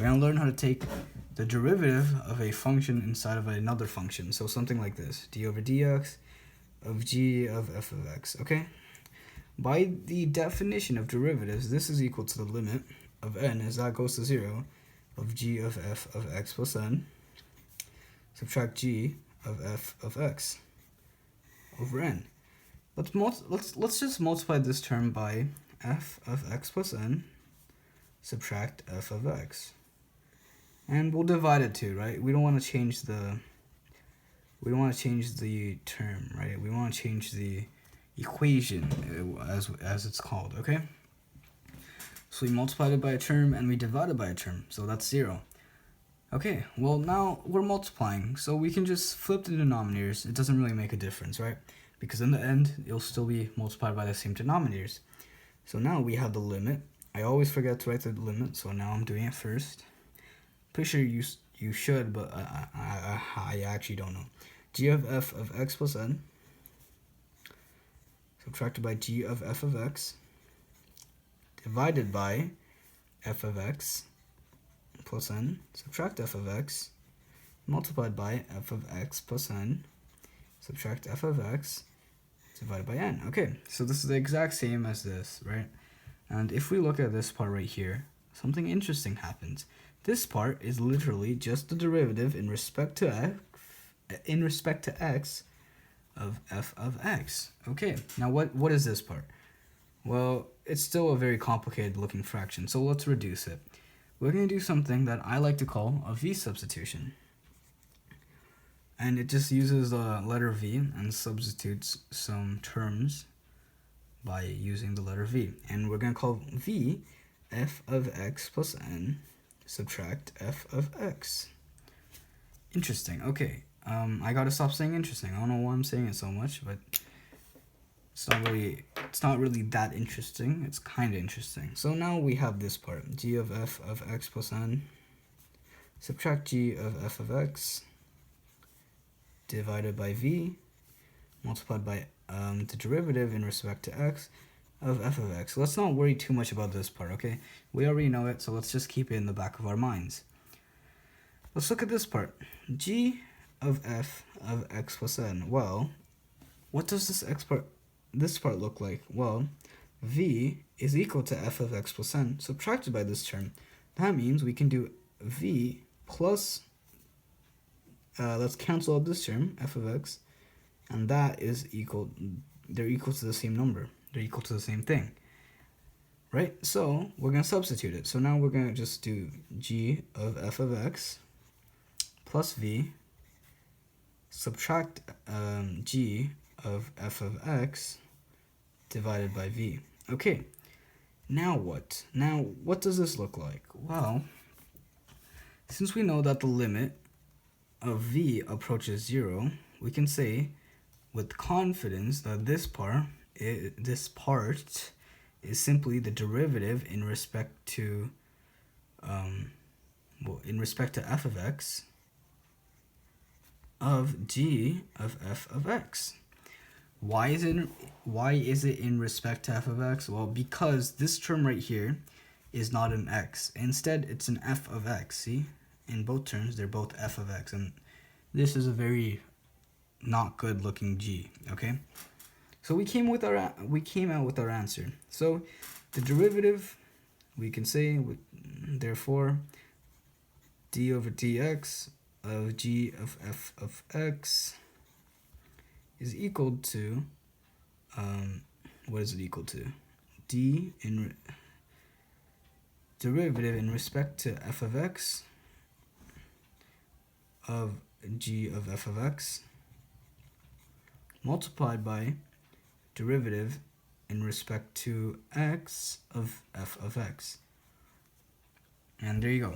We're going to learn how to take the derivative of a function inside of another function. So something like this, d over dx of g of f of x, okay? By the definition of derivatives, this is equal to the limit of n as that goes to 0 of g of f of x plus n, subtract g of f of x over n. Let's just multiply this term by f of x plus n, subtract f of x. And we'll divide it too, right? We don't want to change the term, right? We want to change the equation as it's called, okay? So we multiplied it by a term and we divided by a term, so that's 0. Okay, well now we're multiplying, so we can just flip the denominators. It doesn't really make a difference, right? Because in the end, it'll still be multiplied by the same denominators. So now we have the limit. I always forget to write the limit, so now I'm doing it first. Pretty sure you should, but I actually don't know. G of f of x plus n subtracted by g of f of x divided by f of x plus n, subtract f of x, multiplied by f of x plus n, subtract f of x, divided by n. Okay, so this is the exact same as this, right? And if we look at this part right here, something interesting happens. This part is literally just the derivative in respect to x of f of x. Okay, now what is this part? Well, it's still a very complicated looking fraction, so let's reduce it. We're going to do something that I like to call a v substitution. And it just uses the letter v and substitutes some terms by using the letter v. And we're going to call v f of x plus n, subtract f of x. Interesting. Okay. I gotta stop saying interesting. I don't know why I'm saying it so much, but it's not really that interesting. It's kind of interesting. So now we have this part, g of f of x plus n, subtract g of f of x, divided by v, multiplied by the derivative in respect to x of f of x. Let's not worry too much about this part, okay? We already know it, so let's just keep it in the back of our minds. Let's look at this part. G of f of x plus n. Well, what does this part look like? Well, v is equal to f of x plus n subtracted by this term. That means we can do v plus, let's cancel out this term, f of x, and that is equal, they're equal to the same number. They're equal to the same thing, right? So we're going to substitute it. So now we're going to just do g of f of x plus v, subtract g of f of x divided by v. Okay, now what? Now what does this look like? Well, since we know that the limit of v approaches 0, we can say with confidence that this part is simply the derivative in respect to f of x of g of f of x. Why is it in respect to f of x? Well, because this term right here is not an x. Instead, it's an f of x. See? In both terms, they're both f of x, and this is a very not good looking g, okay? So we came out with our answer. So the derivative, we can say, therefore, d over dx of g of f of x is equal to, what is it equal to? D in derivative in respect to f of x of g of f of x multiplied by derivative in respect to x of f of x. And there you go.